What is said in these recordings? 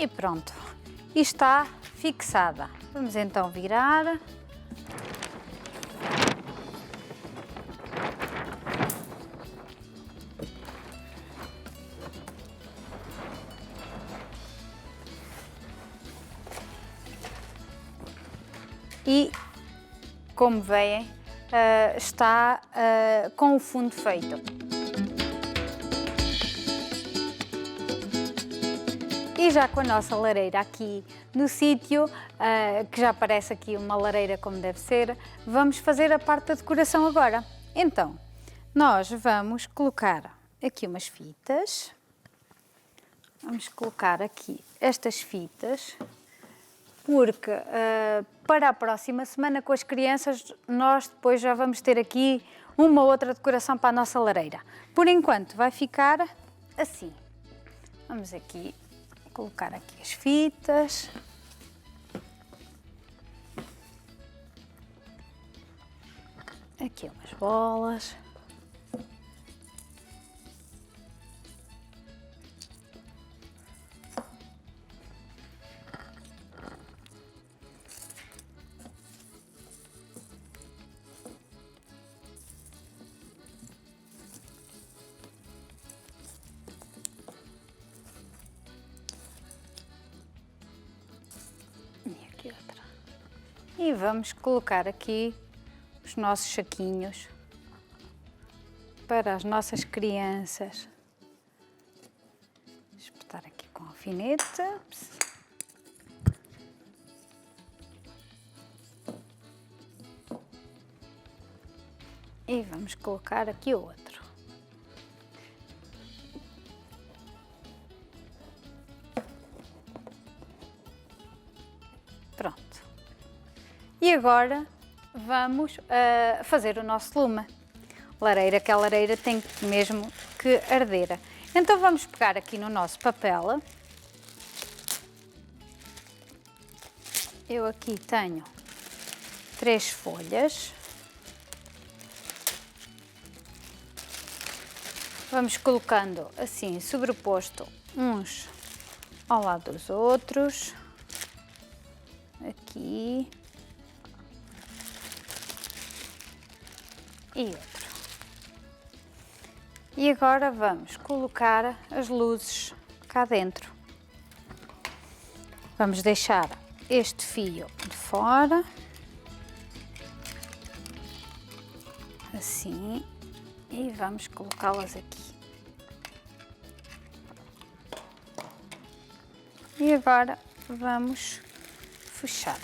E pronto, e está fixada. Vamos então virar. E, como veem, está com o fundo feito. E já com a nossa lareira aqui no sítio, que já parece aqui uma lareira como deve ser, vamos fazer a parte da decoração agora. Então, nós vamos colocar aqui umas fitas. Vamos colocar aqui estas fitas, porque para a próxima semana com as crianças nós depois já vamos ter aqui uma outra decoração para a nossa lareira. Por enquanto vai ficar assim. Vamos aqui colocar aqui as fitas. Aqui umas bolas. E vamos colocar aqui os nossos saquinhos para as nossas crianças. Espetar aqui com alfinete. E vamos colocar aqui outro. Pronto. E agora vamos fazer o nosso lume. Lareira, que a lareira tem mesmo que arder. Então vamos pegar aqui no nosso papel. Eu aqui tenho 3 folhas. Vamos colocando assim, sobreposto uns ao lado dos outros. Aqui. E outro. E agora vamos colocar as luzes cá dentro. Vamos deixar este fio de fora. Assim. E vamos colocá-las aqui. E agora vamos fechar.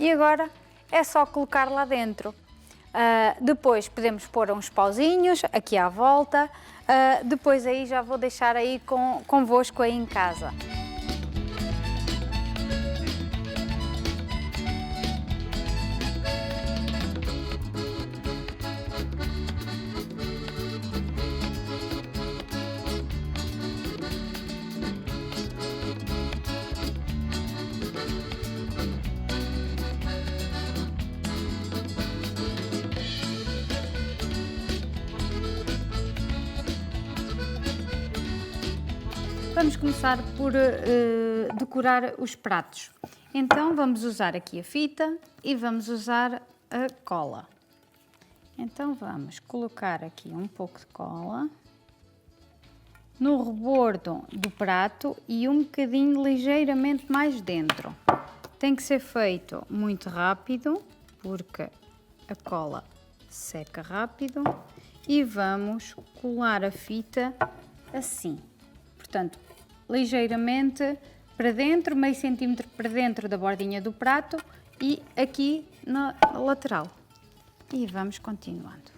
E agora é só colocar lá dentro. Depois podemos pôr uns pauzinhos aqui à volta. Depois aí já vou deixar aí convosco aí em casa. Vamos começar por decorar os pratos. Então vamos usar aqui a fita e vamos usar a cola. Então vamos colocar aqui um pouco de cola no rebordo do prato e um bocadinho ligeiramente mais dentro. Tem que ser feito muito rápido porque a cola seca rápido e vamos colar a fita assim. Portanto, ligeiramente para dentro, meio centímetro para dentro da bordinha do prato e aqui na lateral. E vamos continuando.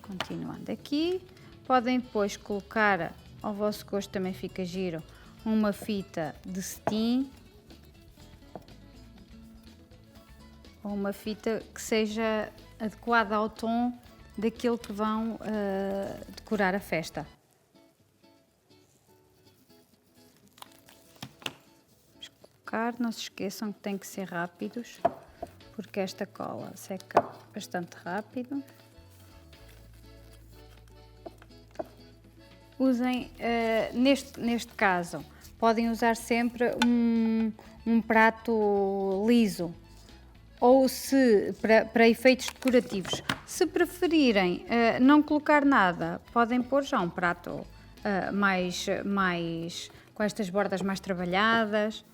Continuando aqui, podem depois colocar, ao vosso gosto também fica giro, uma fita de cetim. ou uma fita que seja adequada ao tom daquilo que vão decorar a festa. Vamos colocar, não se esqueçam que tem que ser rápidos, porque esta cola seca bastante rápido. Usem, neste caso, podem usar sempre um prato liso, ou se para efeitos decorativos. Se preferirem não colocar nada, podem pôr já um prato mais com estas bordas mais trabalhadas.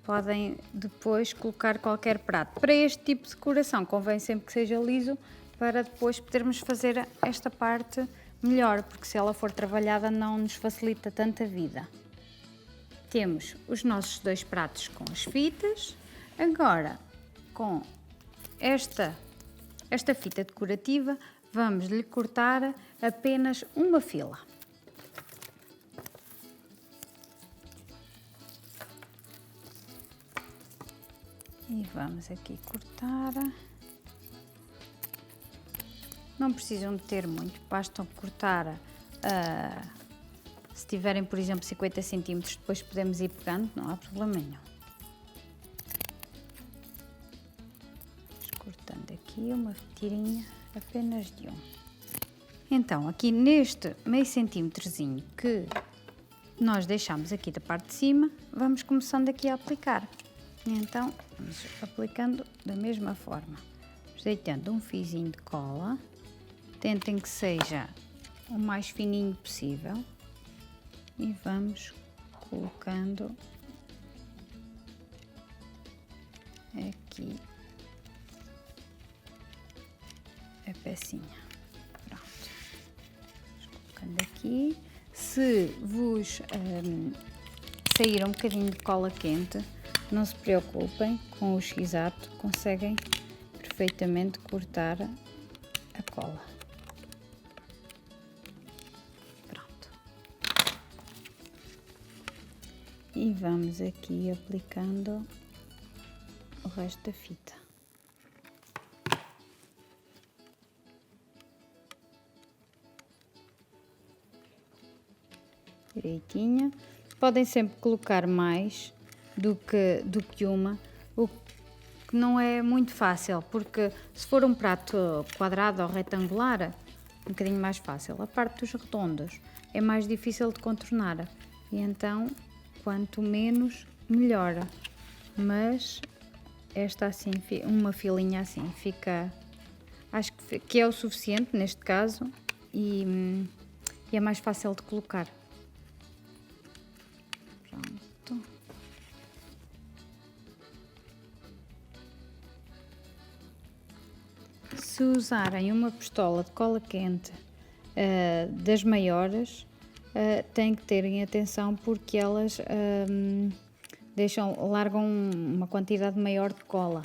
Podem depois colocar qualquer prato. Para este tipo de decoração convém sempre que seja liso, para depois podermos fazer esta parte melhor, porque se ela for trabalhada não nos facilita tanta vida. Temos os nossos 2 pratos com as fitas. Agora, com esta fita decorativa, vamos lhe cortar apenas uma fila. E vamos aqui cortar. Não precisam de ter muito, bastam cortar, se tiverem, por exemplo, 50 cm, depois podemos ir pegando, não há problema nenhum. Vamos cortando aqui uma tirinha apenas de um. Então, aqui neste meio centímetrozinho que nós deixamos aqui da parte de cima, vamos começando aqui a aplicar. Então, vamos aplicando da mesma forma. Vamos deitando um fiozinho de cola. Tentem que seja o mais fininho possível. E vamos colocando aqui a pecinha. Pronto. Vamos colocando aqui. Se vos sair um bocadinho de cola quente, não se preocupem, com o X-Acto conseguem perfeitamente cortar a cola. Pronto. E vamos aqui aplicando o resto da fita. Direitinha. Podem sempre colocar mais do que uma, o que não é muito fácil, porque se for um prato quadrado ou retangular, é um bocadinho mais fácil. A parte dos redondos é mais difícil de contornar, e então quanto menos melhor. Mas esta assim, uma filinha assim, fica, acho que é o suficiente neste caso, e é mais fácil de colocar. Pronto. Se usarem uma pistola de cola quente das maiores, têm que terem atenção, porque elas largam uma quantidade maior de cola,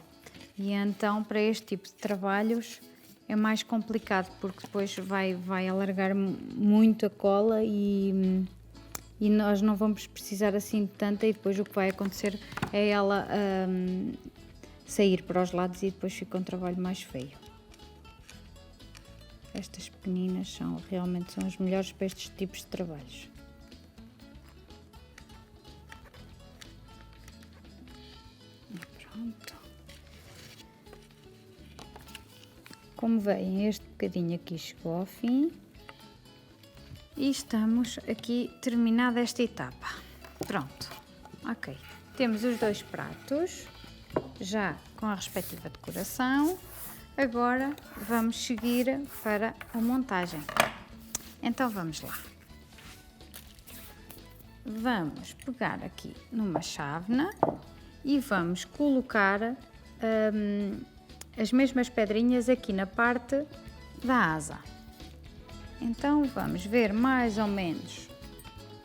e então para este tipo de trabalhos é mais complicado, porque depois vai alargar muito a cola e nós não vamos precisar assim de tanta, e depois o que vai acontecer é ela sair para os lados e depois fica um trabalho mais feio. Estas pequeninas realmente são as melhores para estes tipos de trabalhos. E pronto. Como veem, este bocadinho aqui chegou ao fim. E estamos aqui terminada esta etapa. Pronto. Ok. Temos os 2 pratos, já com a respectiva decoração. Agora vamos seguir para a montagem. Então vamos lá. Vamos pegar aqui numa chávena e vamos colocar as mesmas pedrinhas aqui na parte da asa. Então vamos ver mais ou menos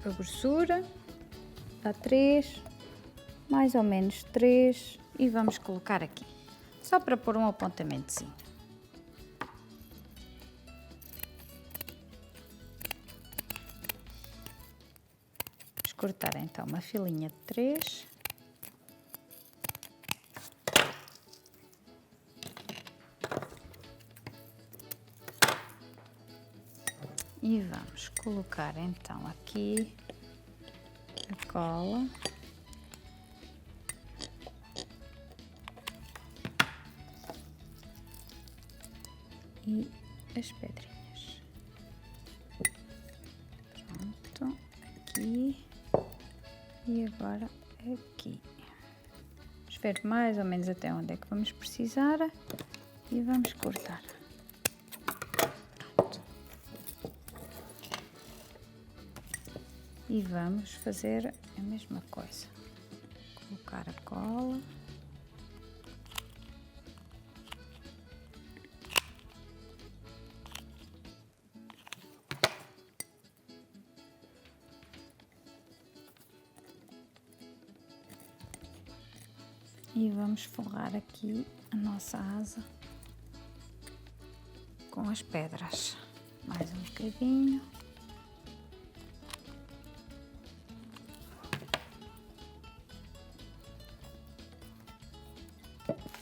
a grossura. Dá 3, mais ou menos 3, e vamos colocar aqui. Só para pôr um apontamentozinho. Vamos cortar então uma filinha de 3. E vamos colocar então aqui a cola. E as pedrinhas. Pronto, aqui e agora aqui. Vamos ver mais ou menos até onde é que vamos precisar e vamos cortar. Pronto. E vamos fazer a mesma coisa. Colocar a cola. E vamos forrar aqui a nossa asa com as pedras. Mais um bocadinho.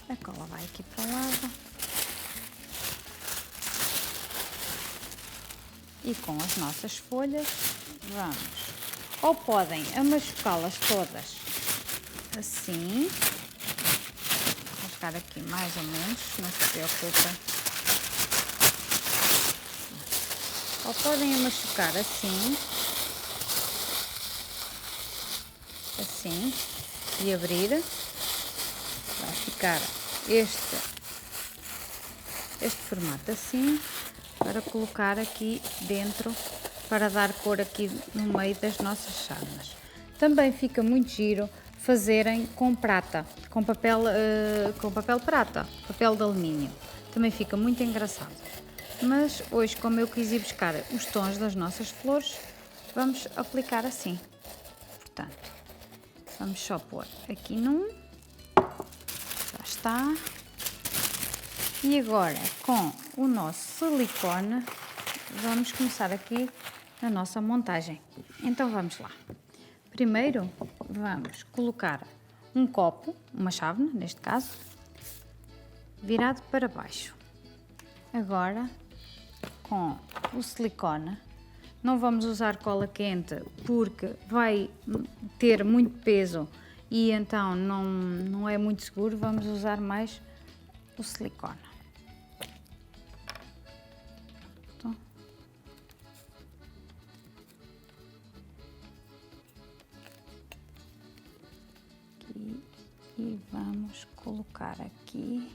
A cola vai aqui para o lado. E com as nossas folhas vamos, ou podem amachucá-las todas assim. Rasgar aqui mais ou menos, não se preocupem. Ou podem machucar assim, assim, e abrir. Vai ficar este formato assim, para colocar aqui dentro, para dar cor aqui no meio das nossas chávenas. Também fica muito giro fazerem com prata, com papel prata, papel de alumínio. Também fica muito engraçado. Mas hoje, como eu quis ir buscar os tons das nossas flores, vamos aplicar assim. Portanto, vamos só pôr aqui num. Já está. E agora, com o nosso silicone, vamos começar aqui a nossa montagem. Então vamos lá. Primeiro vamos colocar um copo, uma chávena neste caso, virado para baixo. Agora, com o silicone, não vamos usar cola quente porque vai ter muito peso e então não é muito seguro. Vamos usar mais o silicone. E vamos colocar aqui.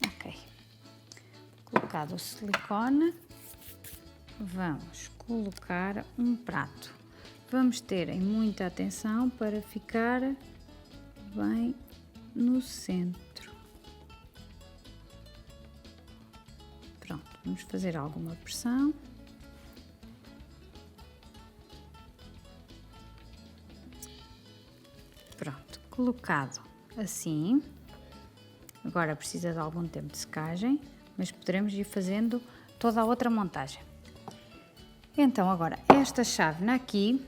Ok. Colocado o silicone, vamos colocar um prato. Vamos ter muita atenção para ficar bem no centro. Pronto, vamos fazer alguma pressão. Pronto, colocado assim. Agora precisa de algum tempo de secagem, mas poderemos ir fazendo toda a outra montagem. Então agora esta chávena aqui,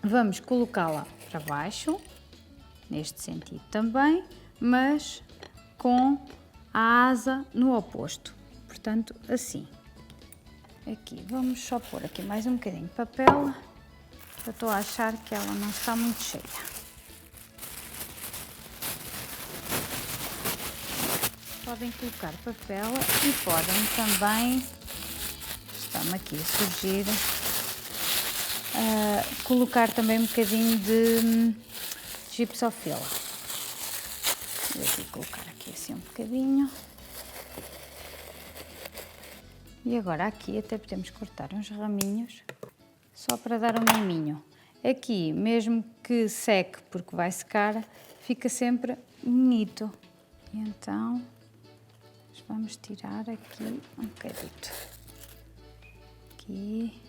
vamos colocá-la para baixo, neste sentido também, mas com a asa no oposto, portanto assim. Aqui, vamos só pôr aqui mais um bocadinho de papel, eu estou a achar que ela não está muito cheia. Podem colocar papel e podem também, está-me aqui a surgir, colocar também um bocadinho de gipsofila. Vou aqui colocar aqui assim um bocadinho. E agora aqui até podemos cortar uns raminhos, só para dar um miminho. Aqui, mesmo que seque, porque vai secar, fica sempre bonito. E então, vamos tirar aqui um bocadito. Aqui.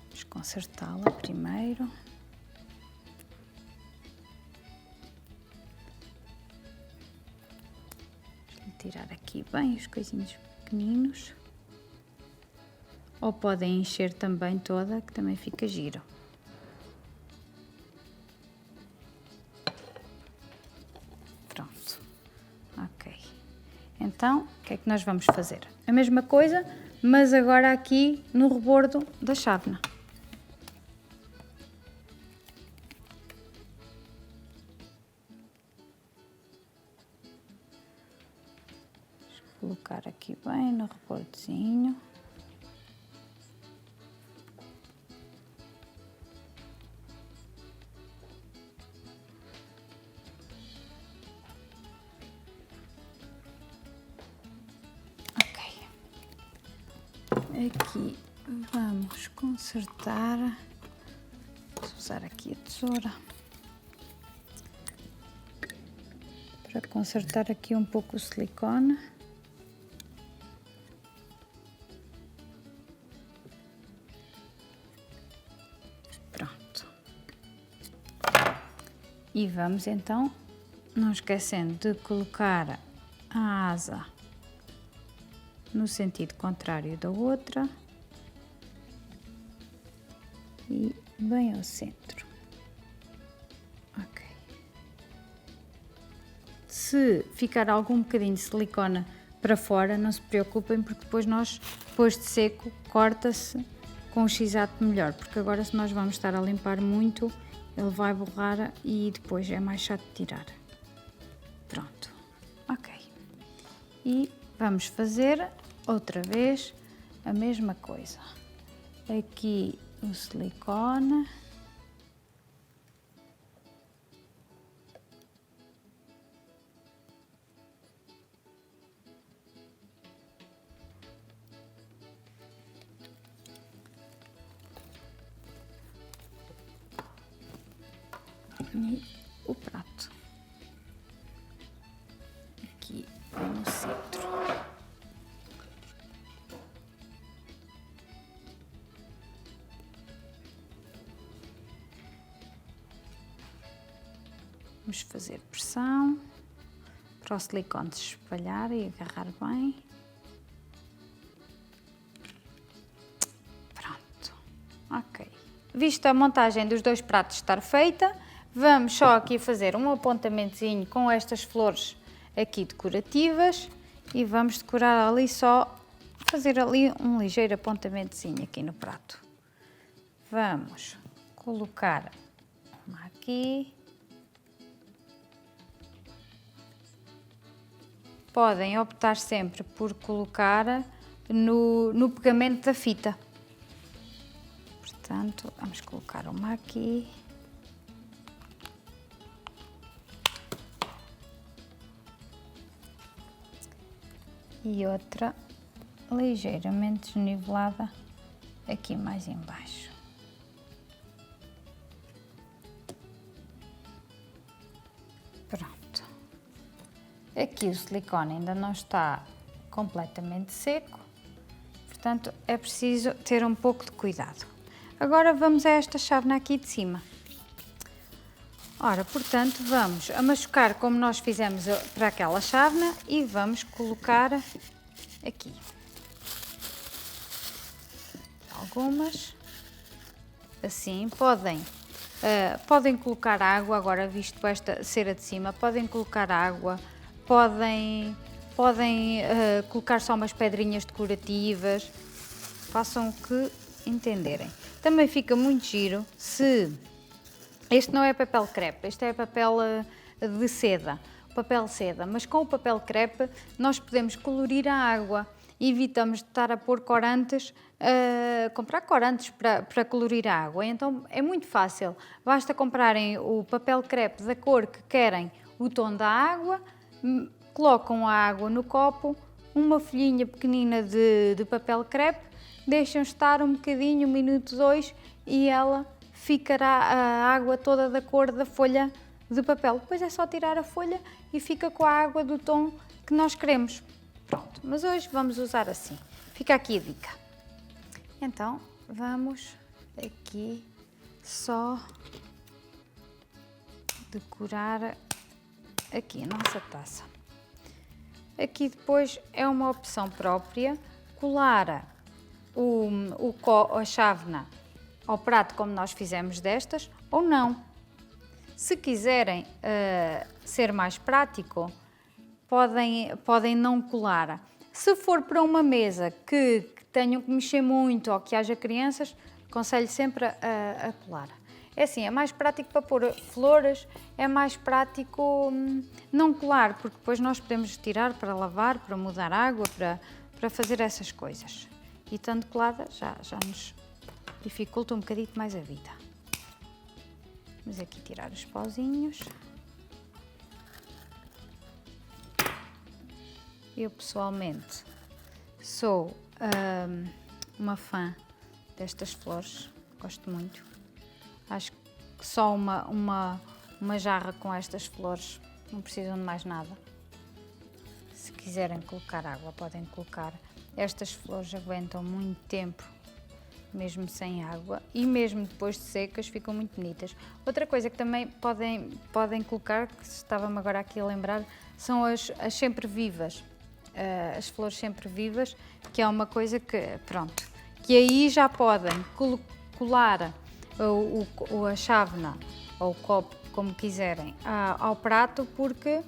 Vamos consertá-la primeiro. aqui bem os coisinhos pequeninos. Ou podem encher também toda, que também fica giro. Pronto. Ok. Então, o que é que nós vamos fazer? A mesma coisa, mas agora aqui no rebordo da chávena. Vou colocar aqui bem no rebordozinho. Aqui vamos consertar, vou usar aqui a tesoura para consertar aqui um pouco o silicone. Pronto. E vamos então, não esquecendo de colocar a asa no sentido contrário da outra e bem ao centro. Ok. Se ficar algum bocadinho de silicone para fora, não se preocupem, porque depois de seco, corta-se com o X-Acto melhor, porque agora se nós vamos estar a limpar muito, ele vai borrar e depois é mais chato de tirar. Pronto. Ok. E vamos fazer outra vez a mesma coisa. Aqui o silicone. E o prato. Aqui no centro. Vamos fazer pressão para o silicone se espalhar e agarrar bem. Pronto. Ok. Vista a montagem dos dois pratos estar feita, vamos só aqui fazer um apontamentozinho com estas flores aqui decorativas e vamos decorar ali só, fazer ali um ligeiro apontamentozinho aqui no prato. Vamos colocar uma aqui. Podem optar sempre por colocar no pegamento da fita. Portanto, vamos colocar uma aqui. E outra ligeiramente desnivelada aqui mais em baixo. Pronto. Aqui o silicone ainda não está completamente seco, portanto é preciso ter um pouco de cuidado. Agora vamos a esta chávena aqui de cima. Ora, portanto, vamos a machucar como nós fizemos para aquela chávena e vamos colocar aqui algumas, assim. Podem colocar água, agora visto esta cera de cima, podem colocar água, podem colocar só umas pedrinhas decorativas, façam o que entenderem. Também fica muito giro se... Este não é papel crepe, este é papel de seda, papel seda, mas com o papel crepe nós podemos colorir a água, evitamos de estar a pôr corantes, comprar corantes para colorir a água. Então é muito fácil, basta comprarem o papel crepe da cor que querem, o tom da água, colocam a água no copo, uma folhinha pequenina de papel crepe, deixam estar um bocadinho, 1 minuto, 2, e ela ficará a água toda da cor da folha de papel. Depois é só tirar a folha e fica com a água do tom que nós queremos. Pronto, mas hoje vamos usar assim. Fica aqui a dica. Então, vamos aqui só decorar aqui a nossa taça. aqui depois é uma opção própria colar a chávena ao prato como nós fizemos destas ou não. Se quiserem ser mais prático, podem não colar. Se for para uma mesa que tenham que mexer muito ou que haja crianças, aconselho sempre a colar. É assim, é mais prático para pôr flores, é mais prático não colar, porque depois nós podemos tirar para lavar, para mudar água, para fazer essas coisas. E estando colada já nos dificulta um bocadinho mais a vida. Vamos aqui tirar os pauzinhos. Eu pessoalmente sou uma fã destas flores, gosto muito. Acho que só uma jarra com estas flores, não precisam de mais nada. Se quiserem colocar água, podem colocar. Estas flores aguentam muito tempo, mesmo sem água, e mesmo depois de secas ficam muito bonitas. Outra coisa que também podem colocar, que estava-me agora aqui a lembrar, são as sempre vivas. As flores sempre vivas, que é uma coisa que aí já podem colar a chávena ou o copo, como quiserem, ao prato, porque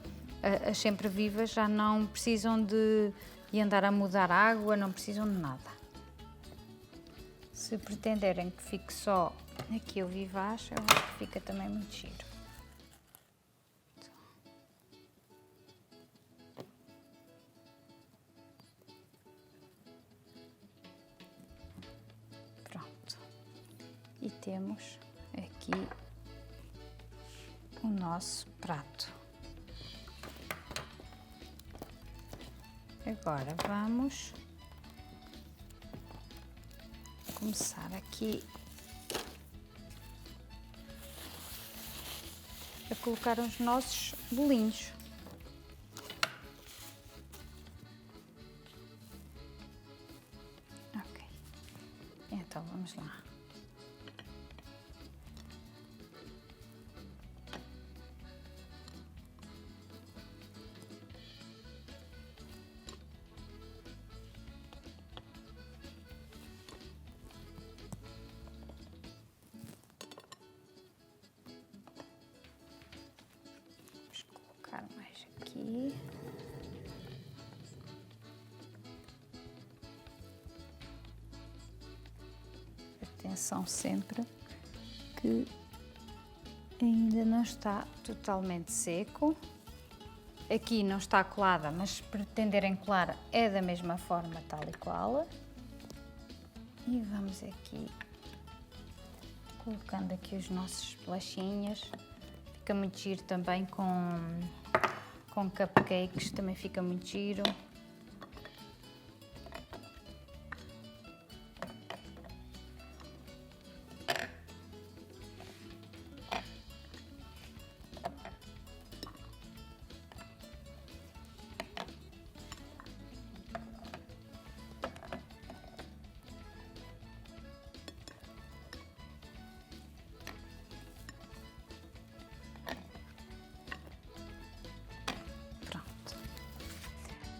as sempre vivas já não precisam de andar a mudar a água, não precisam de nada. Se pretenderem que fique só aqui o vivaz, eu acho que fica também muito giro. Pronto. E temos aqui o nosso prato. Agora vamos começar aqui a colocar os nossos bolinhos. Ok, então vamos lá. Mais aqui. Atenção sempre que ainda não está totalmente seco. Aqui não está colada, mas se pretenderem colar é da mesma forma, tal e qual. E vamos aqui colocando aqui os nossos bolachinhas. Fica muito giro também com cupcakes, também fica muito giro.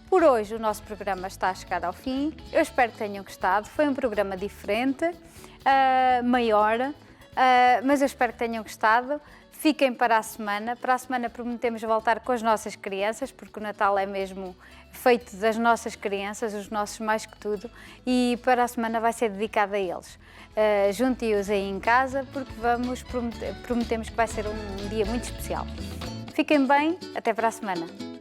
Por hoje o nosso programa está a chegar ao fim. Eu espero que tenham gostado. Foi um programa diferente, maior, mas eu espero que tenham gostado. Fiquem para a semana. Para a semana prometemos voltar com as nossas crianças, porque o Natal é mesmo feito das nossas crianças, os nossos mais que tudo, e para a semana vai ser dedicado a eles. Juntem-os aí em casa, porque prometemos que vai ser um dia muito especial. Fiquem bem, até para a semana.